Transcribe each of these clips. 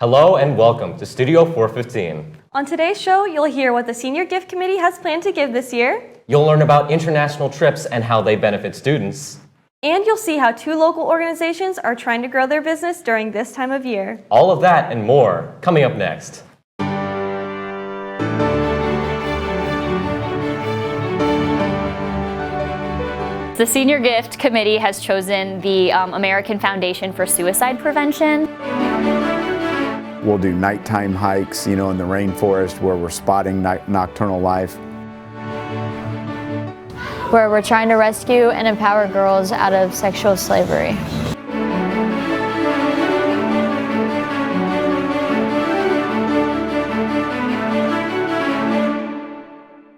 Hello and welcome to Studio 415. On today's show, you'll hear what the Senior Gift Committee has planned to give this year. You'll learn about international trips and how they benefit students. And you'll see how two local organizations are trying to grow their business during this time of year. All of that and more coming up next. The Senior Gift Committee has chosen the American Foundation for Suicide Prevention. We'll do nighttime hikes, in the rainforest where we're spotting nocturnal life. Where we're trying to rescue and empower girls out of sexual slavery.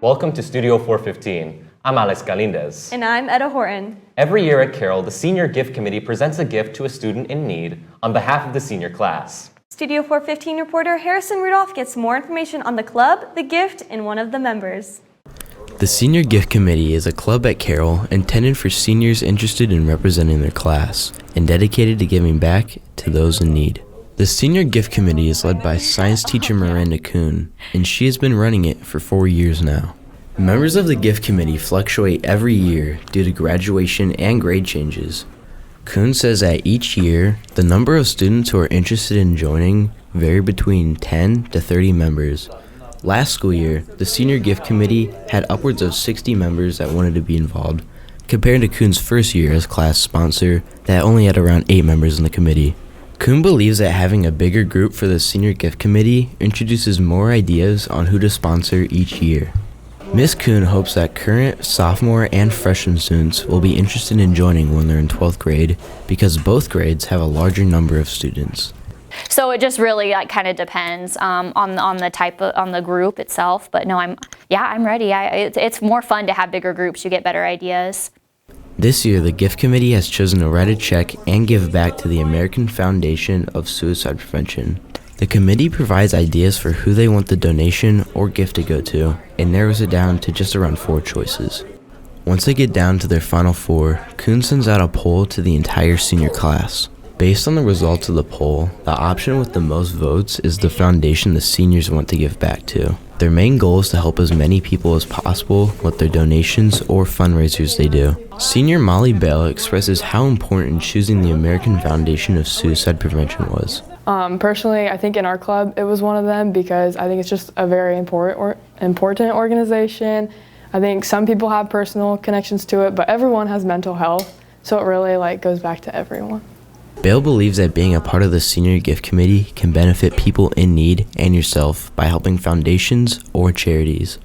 Welcome to Studio 415. I'm Alex Galindez. And I'm Etta Horton. Every year at Carroll, the Senior Gift Committee presents a gift to a student in need on behalf of the senior class. Studio 415 reporter Harrison Rudolph gets more information on the club, the gift, and one of the members. The Senior Gift Committee is a club at Carroll intended for seniors interested in representing their class and dedicated to giving back to those in need. The Senior Gift Committee is led by science teacher Miranda Kuhn, and she has been running it for 4 years now. Members of the Gift Committee fluctuate every year due to graduation and grade changes. Kuhn says that each year, the number of students who are interested in joining vary between 10 to 30 members. Last school year, the Senior Gift Committee had upwards of 60 members that wanted to be involved, compared to Kuhn's first year as class sponsor that only had around 8 members in the committee. Kuhn believes that having a bigger group for the Senior Gift Committee introduces more ideas on who to sponsor each year. Ms. Kuhn hopes that current sophomore and freshman students will be interested in joining when they're in 12th grade because both grades have a larger number of students. So it just really kind of depends on the group itself. But no, I'm ready. It's more fun to have bigger groups. You get better ideas. This year, the Gift Committee has chosen to write a check and give back to the American Foundation of Suicide Prevention. The committee provides ideas for who they want the donation or gift to go to and narrows it down to just around 4 choices. Once they get down to their final 4, Kuhn sends out a poll to the entire senior class. Based on the results of the poll, the option with the most votes is the foundation the seniors want to give back to. Their main goal is to help as many people as possible with their donations or fundraisers they do. Senior Molly Bell expresses how important choosing the American Foundation of Suicide Prevention was. Personally, I think in our club it was one of them because I think it's just a very important organization. I think some people have personal connections to it, but everyone has mental health, so it really goes back to everyone. Bale believes that being a part of the Senior Gift Committee can benefit people in need and yourself by helping foundations or charities.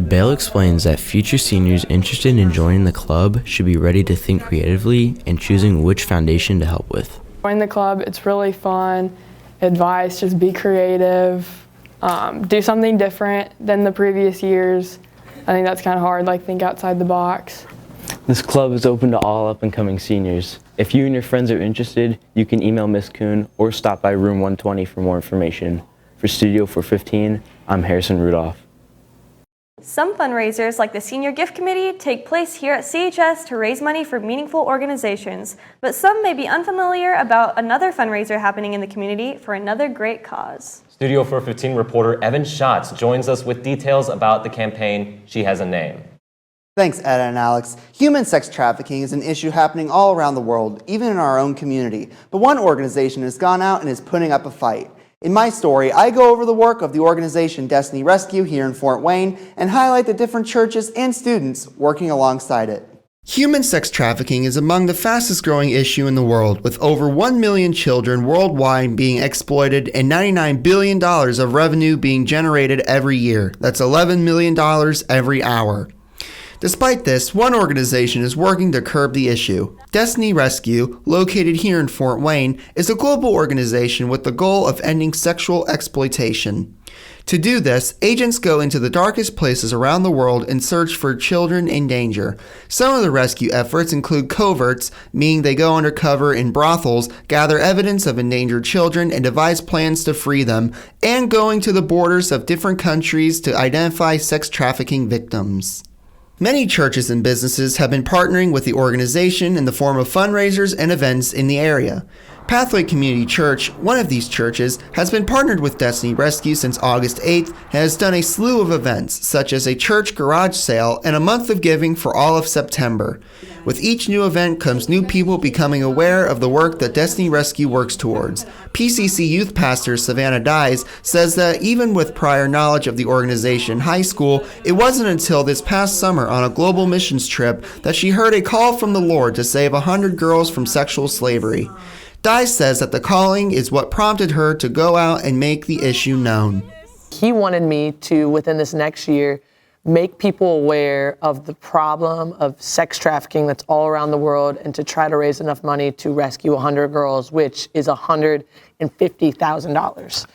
Bale explains that future seniors interested in joining the club should be ready to think creatively and choosing which foundation to help with. Join the club, it's really fun. Advice, just be creative, do something different than the previous years. I think that's kind of hard, think outside the box. This club is open to all up-and-coming seniors. If you and your friends are interested, you can email Ms. Kuhn or stop by room 120 for more information. For Studio 415, I'm Harrison Rudolph. Some fundraisers, like the Senior Gift Committee, take place here at CHS to raise money for meaningful organizations, but some may be unfamiliar about another fundraiser happening in the community for another great cause. Studio 415 reporter Evan Schatz joins us with details about the campaign She Has a Name. Thanks, Etta and Alex. Human sex trafficking is an issue happening all around the world, even in our own community. But one organization has gone out and is putting up a fight. In my story, I go over the work of the organization Destiny Rescue here in Fort Wayne and highlight the different churches and students working alongside it. Human sex trafficking is among the fastest growing issue in the world, with over 1 million children worldwide being exploited and $99 billion of revenue being generated every year. That's $11 million every hour. Despite this, one organization is working to curb the issue. Destiny Rescue, located here in Fort Wayne, is a global organization with the goal of ending sexual exploitation. To do this, agents go into the darkest places around the world and search for children in danger. Some of the rescue efforts include coverts, meaning they go undercover in brothels, gather evidence of endangered children, and devise plans to free them, and going to the borders of different countries to identify sex trafficking victims. Many churches and businesses have been partnering with the organization in the form of fundraisers and events in the area. Pathway Community Church, one of these churches, has been partnered with Destiny Rescue since August 8th and has done a slew of events, such as a church garage sale and a month of giving for all of September. With each new event comes new people becoming aware of the work that Destiny Rescue works towards. PCC youth pastor Savannah Dyes says that even with prior knowledge of the organization in high school, it wasn't until this past summer on a global missions trip that she heard a call from the Lord to save 100 girls from sexual slavery. Dyes says that the calling is what prompted her to go out and make the issue known. He wanted me to, within this next year, make people aware of the problem of sex trafficking that's all around the world and to try to raise enough money to rescue 100 girls, which is $150,000,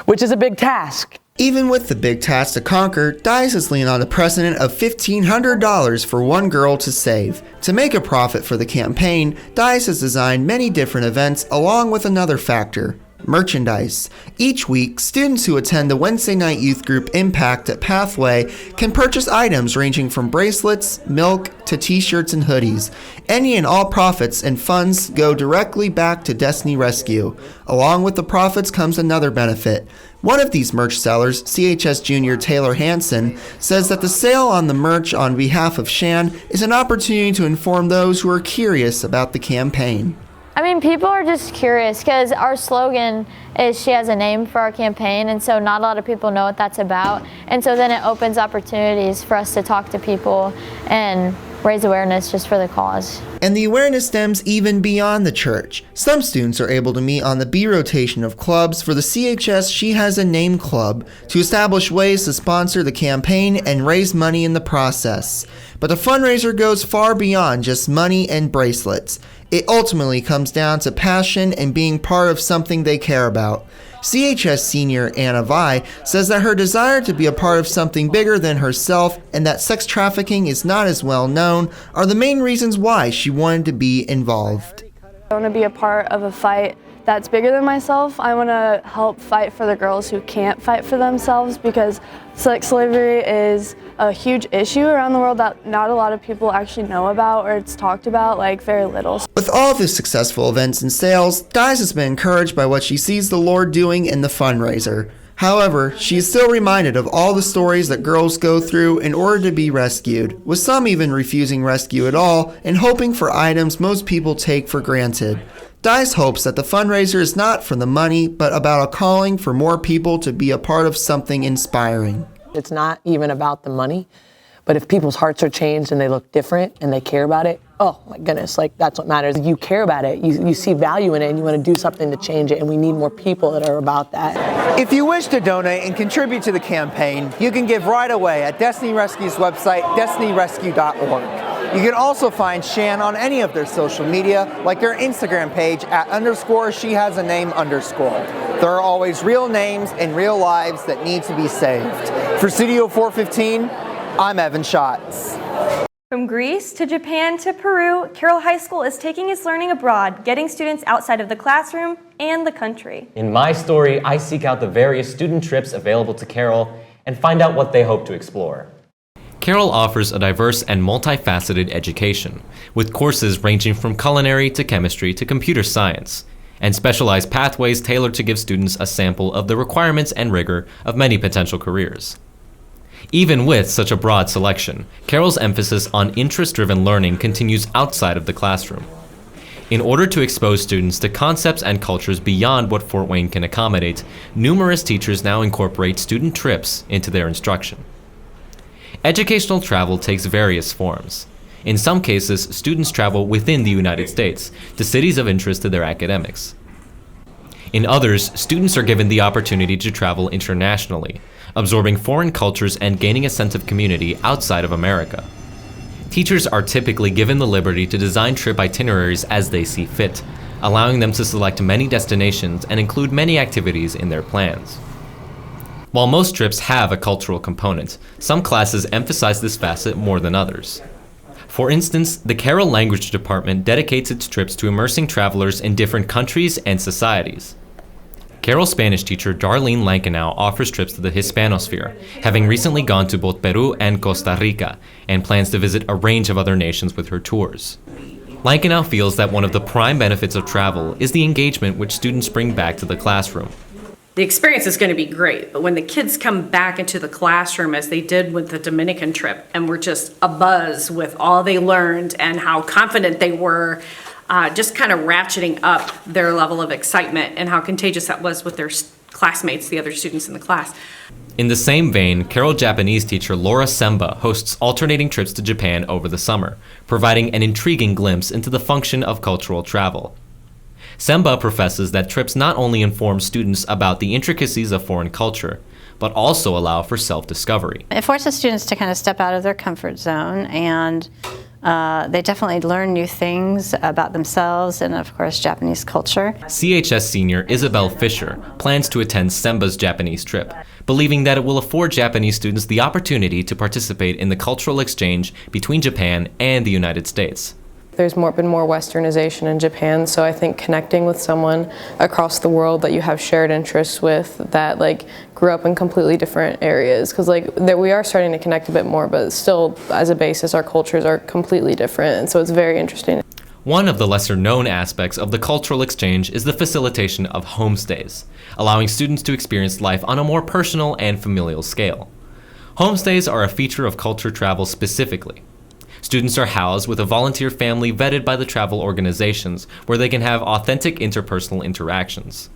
which is a big task. Even with the big task to conquer, Dyes is leaning on the precedent of $1,500 for one girl to save. To make a profit for the campaign, Dyes has designed many different events along with another factor: merchandise. Each week, students who attend the Wednesday night youth group Impact at Pathway can purchase items ranging from bracelets, milk, to t-shirts and hoodies. Any and all profits and funds go directly back to Destiny Rescue. Along with the profits comes another benefit. One of these merch sellers, CHS junior Taylor Hansen, says that the sale on the merch on behalf of Shan is an opportunity to inform those who are curious about the campaign. I mean, people are just curious because our slogan is "She has a name" for our campaign, and so not a lot of people know what that's about. And so then it opens opportunities for us to talk to people and raise awareness just for the cause. And the awareness stems even beyond the church. Some students are able to meet on the B rotation of clubs for the CHS She Has a Name Club to establish ways to sponsor the campaign and raise money in the process. But the fundraiser goes far beyond just money and bracelets. It ultimately comes down to passion and being part of something they care about. CHS senior Anna Vi says that her desire to be a part of something bigger than herself and that sex trafficking is not as well known are the main reasons why she wanted to be involved. I want to be a part of a fight that's bigger than myself. I want to help fight for the girls who can't fight for themselves, because sex slavery is a huge issue around the world that not a lot of people actually know about, or it's talked about like very little. With all of the successful events and sales, Dyes has been encouraged by what she sees the Lord doing in the fundraiser. However, she is still reminded of all the stories that girls go through in order to be rescued, with some even refusing rescue at all and hoping for items most people take for granted. Dyes hopes that the fundraiser is not for the money, but about a calling for more people to be a part of something inspiring. It's not even about the money, but if people's hearts are changed and they look different and they care about it, oh my goodness, like that's what matters. You care about it, you see value in it, and you want to do something to change it, and we need more people that are about that. If you wish to donate and contribute to the campaign, you can give right away at Destiny Rescue's website, destinyrescue.org. You can also find Shan on any of their social media, like their Instagram page at _SheHasAName_. There are always real names and real lives that need to be saved. For Studio 415, I'm Evan Schatz. From Greece to Japan to Peru, Carroll High School is taking its learning abroad, getting students outside of the classroom and the country. In my story, I seek out the various student trips available to Carroll and find out what they hope to explore. Carroll offers a diverse and multifaceted education, with courses ranging from culinary to chemistry to computer science, and specialized pathways tailored to give students a sample of the requirements and rigor of many potential careers. Even with such a broad selection, Carroll's emphasis on interest-driven learning continues outside of the classroom. In order to expose students to concepts and cultures beyond what Fort Wayne can accommodate, numerous teachers now incorporate student trips into their instruction. Educational travel takes various forms. In some cases, students travel within the United States to cities of interest to their academics. In others, students are given the opportunity to travel internationally, absorbing foreign cultures and gaining a sense of community outside of America. Teachers are typically given the liberty to design trip itineraries as they see fit, allowing them to select many destinations and include many activities in their plans. While most trips have a cultural component, some classes emphasize this facet more than others. For instance, the Carroll Language Department dedicates its trips to immersing travelers in different countries and societies. Carroll Spanish teacher Darlene Lankenau offers trips to the Hispanosphere, having recently gone to both Peru and Costa Rica, and plans to visit a range of other nations with her tours. Lankenau feels that one of the prime benefits of travel is the engagement which students bring back to the classroom. The experience is going to be great, but when the kids come back into the classroom as they did with the Dominican trip and were just abuzz with all they learned and how confident they were, just kind of ratcheting up their level of excitement and how contagious that was with their classmates, the other students in the class. In the same vein, Carroll Japanese teacher Laura Semba hosts alternating trips to Japan over the summer, providing an intriguing glimpse into the function of cultural travel. Semba professes that trips not only inform students about the intricacies of foreign culture, but also allow for self-discovery. It forces students to kind of step out of their comfort zone, and they definitely learn new things about themselves and, of course, Japanese culture. CHS senior Isabel Fisher plans to attend Semba's Japanese trip, believing that it will afford Japanese students the opportunity to participate in the cultural exchange between Japan and the United States. There's been more westernization in Japan, so I think connecting with someone across the world that you have shared interests with that grew up in completely different areas, because we are starting to connect a bit more, but still as a basis our cultures are completely different, and so it's very interesting. One of the lesser-known aspects of the cultural exchange is the facilitation of homestays, allowing students to experience life on a more personal and familial scale. Homestays are a feature of culture travel specifically. Students are housed with a volunteer family vetted by the travel organizations, where they can have authentic interpersonal interactions.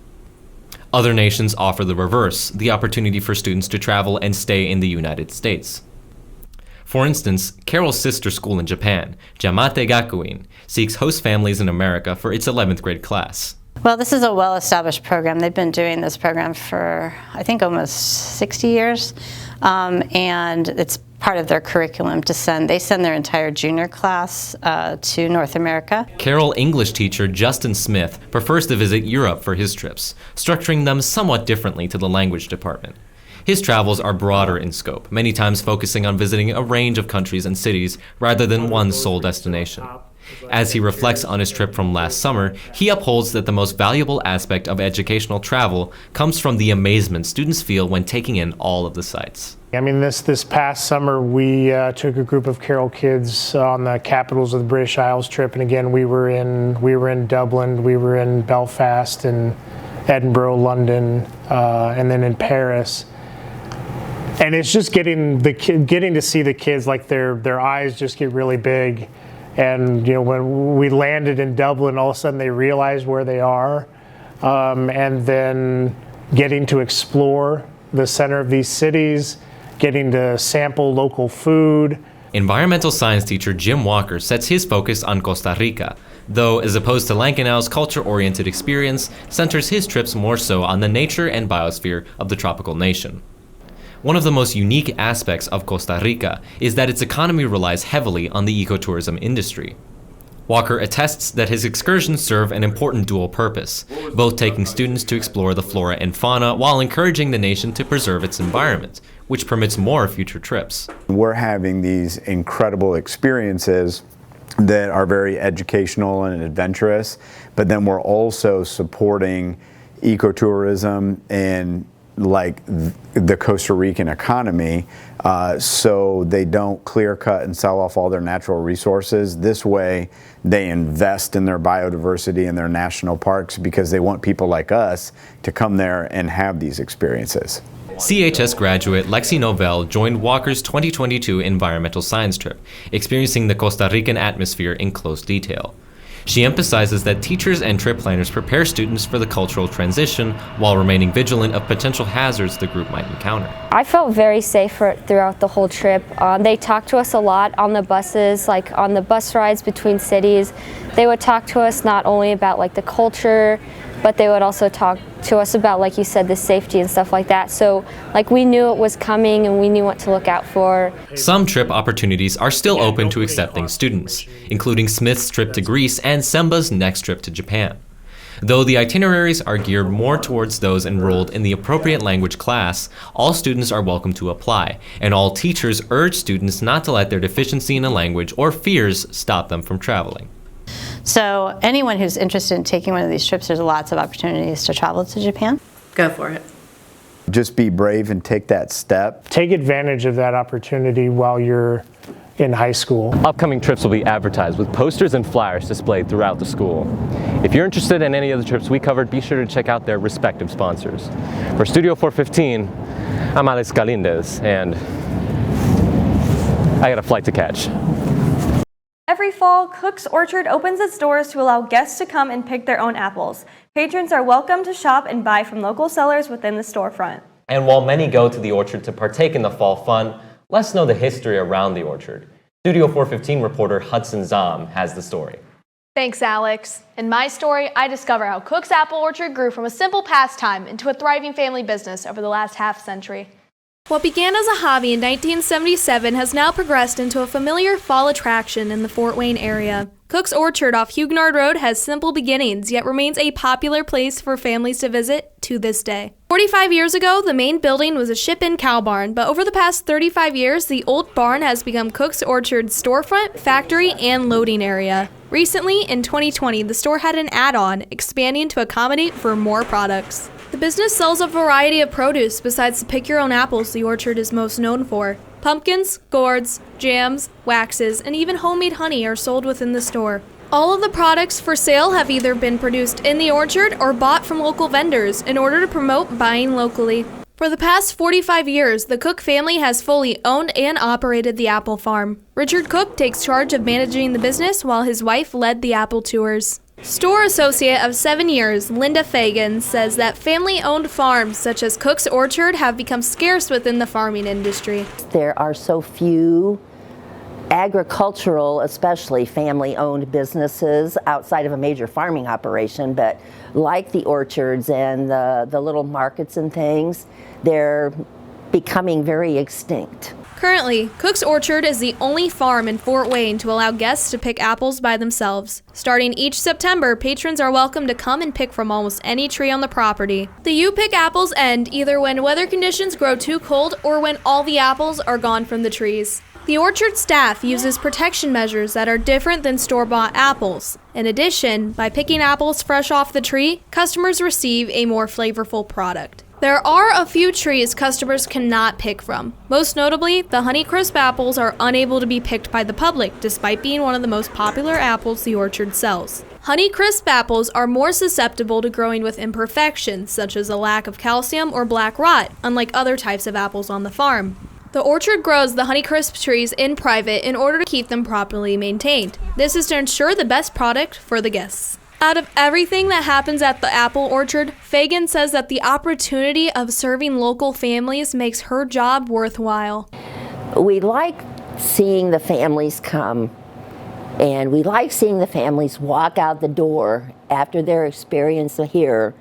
Other nations offer the reverse, the opportunity for students to travel and stay in the United States. For instance, Carroll's sister school in Japan, Jamate Gakuin, seeks host families in America for its 11th grade class. Well, this is a well-established program. They've been doing this program for, I think, almost 60 years, and it's part of their curriculum to send their entire junior class to North America. Carroll English teacher Justin Smith prefers to visit Europe for his trips, structuring them somewhat differently to the language department. His travels are broader in scope, many times focusing on visiting a range of countries and cities rather than one sole destination. As he reflects on his trip from last summer, he upholds that the most valuable aspect of educational travel comes from the amazement students feel when taking in all of the sights. I mean, this past summer, we took a group of Carroll kids on the capitals of the British Isles trip, and again, we were in Dublin, we were in Belfast, and Edinburgh, London, and then in Paris. And it's just getting to see the kids, their eyes just get really big. And when we landed in Dublin, all of a sudden they realize where they are, and then getting to explore the center of these cities, getting to sample local food. Environmental science teacher Jim Walker sets his focus on Costa Rica, though as opposed to Lankenau's culture-oriented experience, centers his trips more so on the nature and biosphere of the tropical nation. One of the most unique aspects of Costa Rica is that its economy relies heavily on the ecotourism industry. Walker attests that his excursions serve an important dual purpose, both taking students to explore the flora and fauna while encouraging the nation to preserve its environment, which permits more future trips. We're having these incredible experiences that are very educational and adventurous, but then we're also supporting ecotourism and the Costa Rican economy, so they don't clear cut and sell off all their natural resources. This way they invest in their biodiversity and their national parks because they want people like us to come there and have these experiences. CHS graduate Lexi Novell joined Walker's 2022 environmental science trip, experiencing the Costa Rican atmosphere in close detail. She emphasizes that teachers and trip planners prepare students for the cultural transition while remaining vigilant of potential hazards the group might encounter. I felt very safe throughout the whole trip. They talked to us a lot on the buses, on the bus rides between cities. They would talk to us not only about the culture, but they would also talk to us about, like you said, the safety and stuff like that. So we knew it was coming and we knew what to look out for. Some trip opportunities are still open to accepting students, including Smith's trip to Greece and Semba's next trip to Japan. Though the itineraries are geared more towards those enrolled in the appropriate language class, all students are welcome to apply, and all teachers urge students not to let their deficiency in a language or fears stop them from traveling. So anyone who's interested in taking one of these trips, there's lots of opportunities to travel to Japan. Go for it. Just be brave and take that step. Take advantage of that opportunity while you're in high school. Upcoming trips will be advertised with posters and flyers displayed throughout the school. If you're interested in any of the trips we covered, be sure to check out their respective sponsors. For Studio 415, I'm Alex Galindez, and I got a flight to catch. Every fall, Cook's Orchard opens its doors to allow guests to come and pick their own apples. Patrons are welcome to shop and buy from local sellers within the storefront. And while many go to the orchard to partake in the fall fun, let's know the history around the orchard. Studio 415 reporter Hudson Zom has the story. Thanks, Alex. In my story, I discover how Cook's Apple Orchard grew from a simple pastime into a thriving family business over the last half-century. What began as a hobby in 1977 has now progressed into a familiar fall attraction in the Fort Wayne area. Cook's Orchard off Huguenard Road has simple beginnings, yet remains a popular place for families to visit to this day. 45 years ago, the main building was a ship-in cow barn, but over the past 35 years, the old barn has become Cook's Orchard's storefront, factory, and loading area. Recently, in 2020, the store had an add-on, expanding to accommodate for more products. The business sells a variety of produce besides the pick-your-own apples the orchard is most known for. Pumpkins, gourds, jams, waxes, and even homemade honey are sold within the store. All of the products for sale have either been produced in the orchard or bought from local vendors in order to promote buying locally. For the past 45 years, the Cook family has fully owned and operated the apple farm. Richard Cook takes charge of managing the business while his wife led the apple tours. Store associate of 7 years, Linda Fagan, says that family-owned farms such as Cook's Orchard have become scarce within the farming industry. There are so few agricultural, especially family-owned businesses outside of a major farming operation, but like the orchards and the little markets and things, they're becoming very extinct. Currently, Cook's Orchard is the only farm in Fort Wayne to allow guests to pick apples by themselves. Starting each September, patrons are welcome to come and pick from almost any tree on the property. The You Pick apples end either when weather conditions grow too cold or when all the apples are gone from the trees. The orchard staff uses protection measures that are different than store-bought apples. In addition, by picking apples fresh off the tree, customers receive a more flavorful product. There are a few trees customers cannot pick from. Most notably, the Honeycrisp apples are unable to be picked by the public, despite being one of the most popular apples the orchard sells. Honeycrisp apples are more susceptible to growing with imperfections, such as a lack of calcium or black rot, unlike other types of apples on the farm. The orchard grows the Honeycrisp trees in private in order to keep them properly maintained. This is to ensure the best product for the guests. Out of everything that happens at the apple orchard, Fagan says that the opportunity of serving local families makes her job worthwhile. We like seeing the families come, and we like seeing the families walk out the door after their experience here.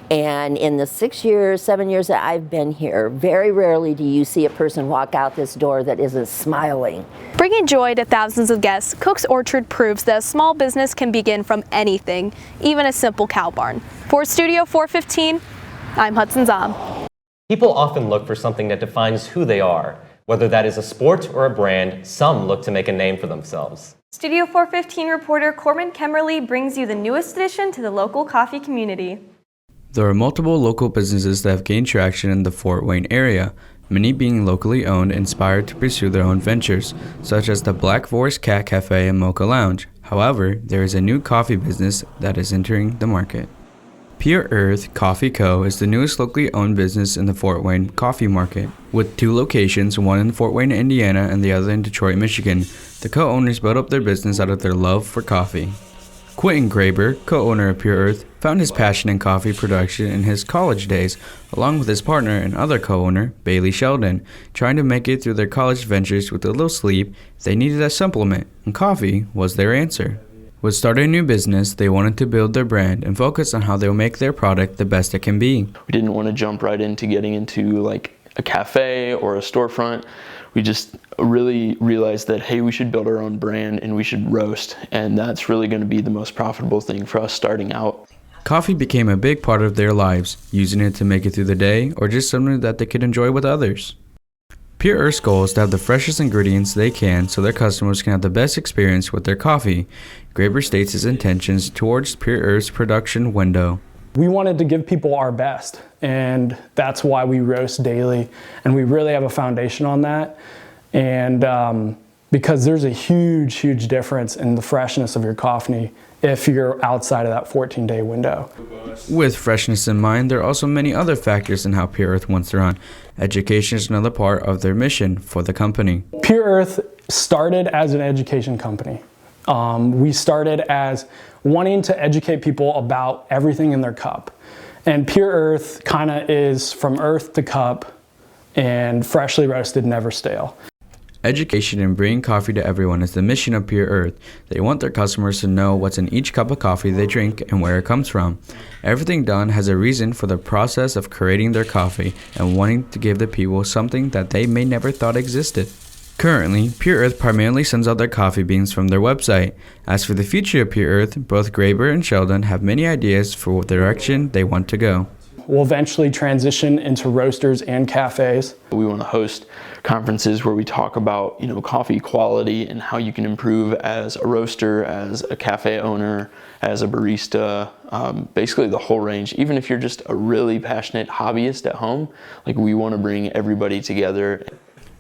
And in the 6 years, 7 years that I've been here, very rarely do you see a person walk out this door that isn't smiling. Bringing joy to thousands of guests, Cook's Orchard proves that a small business can begin from anything, even a simple cow barn. For Studio 415, I'm Hudson Zom. People often look for something that defines who they are. Whether that is a sport or a brand, some look to make a name for themselves. Studio 415 reporter Corbin Kemmerly brings you the newest addition to the local coffee community. There are multiple local businesses that have gained traction in the Fort Wayne area, many being locally owned and inspired to pursue their own ventures, such as the Black Forest Cat Cafe and Mocha Lounge. However, there is a new coffee business that is entering the market. Pure Earth Coffee Co. is the newest locally owned business in the Fort Wayne coffee market. With 2 locations, one in Fort Wayne, Indiana, and the other in Detroit, Michigan, the co-owners built up their business out of their love for coffee. Quentin Graber, co-owner of Pure Earth, found his passion in coffee production in his college days, along with his partner and other co-owner, Bailey Sheldon. Trying to make it through their college ventures with a little sleep, they needed a supplement, and coffee was their answer. With starting a new business, they wanted to build their brand and focus on how they'll make their product the best it can be. We didn't want to jump right into getting into like a cafe or a storefront. We just really realized that, hey, we should build our own brand and we should roast, and that's really going to be the most profitable thing for us starting out. Coffee became a big part of their lives, using it to make it through the day or just something that they could enjoy with others. Pure Earth's goal is to have the freshest ingredients they can so their customers can have the best experience with their coffee. Graber states his intentions towards Pure Earth's production window. We wanted to give people our best, and that's why we roast daily, and we really have a foundation on that. And because there's a huge difference in the freshness of your coffee if you're outside of that 14-day window. With freshness in mind, there are also many other factors in how Pure Earth wants to run. Education is another part of their mission for the company. Pure Earth started as an education company. We started as wanting to educate people about everything in their cup. And Pure Earth kind of is from earth to cup and freshly roasted, never stale. Education and bringing coffee to everyone is the mission of Pure Earth. They want their customers to know what's in each cup of coffee they drink and where it comes from. Everything done has a reason for the process of creating their coffee and wanting to give the people something that they may never thought existed. Currently, Pure Earth primarily sends out their coffee beans from their website. As for the future of Pure Earth, both Graber and Sheldon have many ideas for what direction they want to go. We'll eventually transition into roasters and cafes. We want to host conferences where we talk about, coffee quality and how you can improve as a roaster, as a cafe owner, as a barista, basically the whole range. Even if you're just a really passionate hobbyist at home, we want to bring everybody together.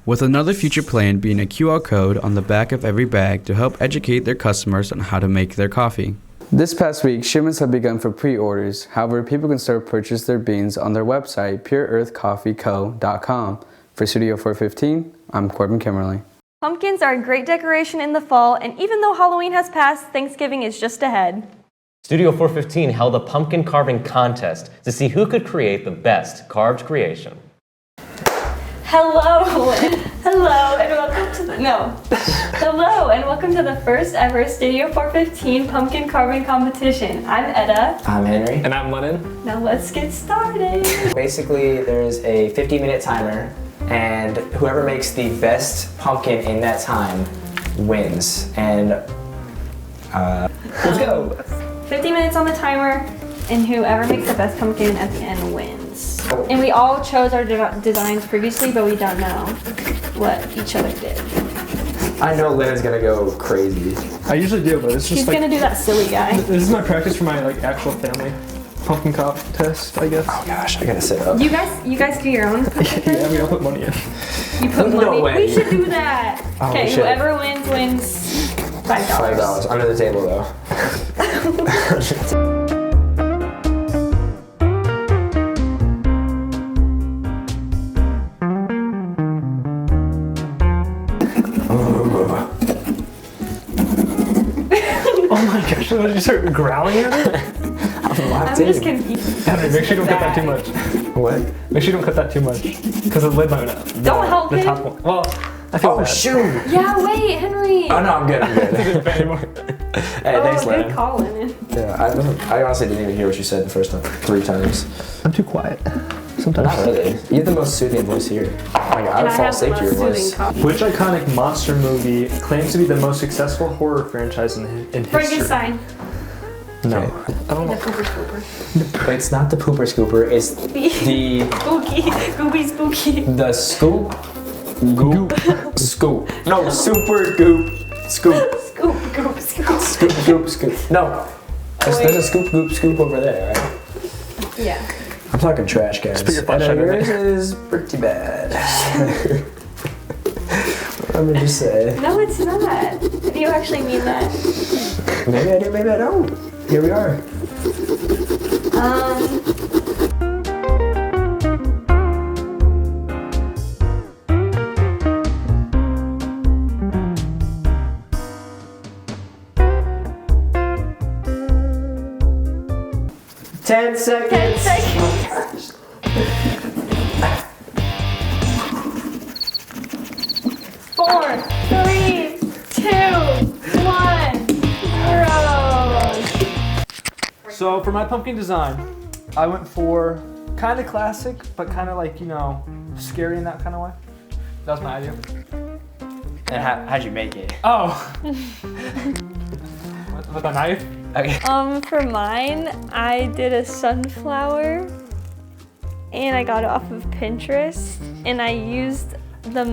With another future plan being a QR code on the back of every bag to help educate their customers on how to make their coffee. This past week, shipments have begun for pre-orders. However, people can start purchase their beans on their website, pureearthcoffeeco.com. For Studio 415, I'm Corbin Kimmerly. Pumpkins are a great decoration in the fall, and even though Halloween has passed, Thanksgiving is just ahead. Studio 415 held a pumpkin carving contest to see who could create the best carved creation. Hello, and welcome to the first ever Studio 415 pumpkin carving competition. I'm Etta. I'm Henry. And I'm Lennon. Now let's get started. Basically, there's a 50-minute timer, and whoever makes the best pumpkin in that time wins. And let's go. 50 minutes on the timer, and whoever makes the best pumpkin at the end wins. And we all chose our designs previously, but we don't know what each other did. I know Lennon's gonna go crazy. I usually do, but it's just He's gonna do that silly guy. This is my practice for my actual family pumpkin contest, I guess. Oh gosh, I gotta set up. You guys do your own pumpkin Yeah, we all put money in. You put money? No way. We should do that. Oh, Okay, we should. whoever wins $5. $5 under the table though. Oh my gosh, did you start growling at it? I'm just confused. Henry, make sure you don't cut that too much. What? Make sure you don't cut that too much. Because the lid might not. Don't help the him. top one. Well, I feel bad. Shoot! Yeah, wait, Henry. Oh no, I'm good. Hey, thanks, good Lennon. call, Lennon. Yeah, I honestly didn't even hear what you said the first time. 3 times. I'm too quiet. Sometimes. Not really. You have the most soothing voice here. I would fall asleep to your voice. Which iconic monster movie claims to be the most successful horror franchise in history? Frankenstein. No. Okay. I don't The know. Pooper Scooper. But it's not the pooper scooper, it's the Spooky. Gooby spooky. the scoop goop scoop. No, super goop scoop. Scoop, goop, scoop. Scoop goop scoop. No. There's a scoop goop scoop over there, right? Yeah. I'm talking trash, guys. put your I flashlight know in yours is pretty bad. I'm gonna just say. No, it's not. Do you actually mean that? Maybe I do, maybe I don't. Here we are. Ten seconds. 10 seconds. Four, 3, 2, 1, 0. So for my pumpkin design, I went for kind of classic, but kind of scary in that kind of way. That was my idea. And how'd you make it? Oh. With a knife? Okay. For mine, I did a sunflower, and I got it off of Pinterest, and I used the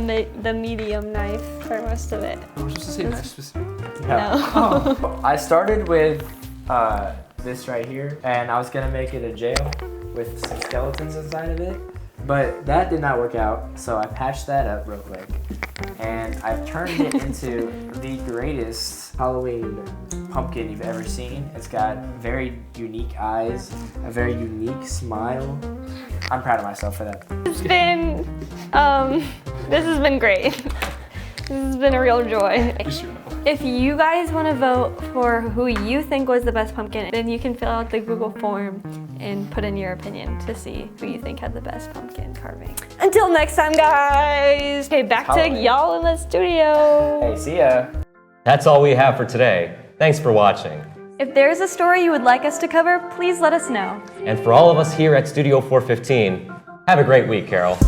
medium knife for most of it. I was supposed to say knife specific. No. I started with this right here, and I was gonna make it a jail with some skeletons inside of it, but that did not work out, so I patched that up real quick. and I've turned it into the greatest Halloween pumpkin you've ever seen. It's got very unique eyes, a very unique smile. I'm proud of myself for that. This has been great. This has been a real joy. If you guys want to vote for who you think was the best pumpkin, then you can fill out the Google form and put in your opinion to see who you think had the best pumpkin carving. Until next time, guys. Okay, back to y'all in the studio. Hey, see ya. That's all we have for today. Thanks for watching. If there's a story you would like us to cover, please let us know. And for all of us here at Studio 415, have a great week, Carroll.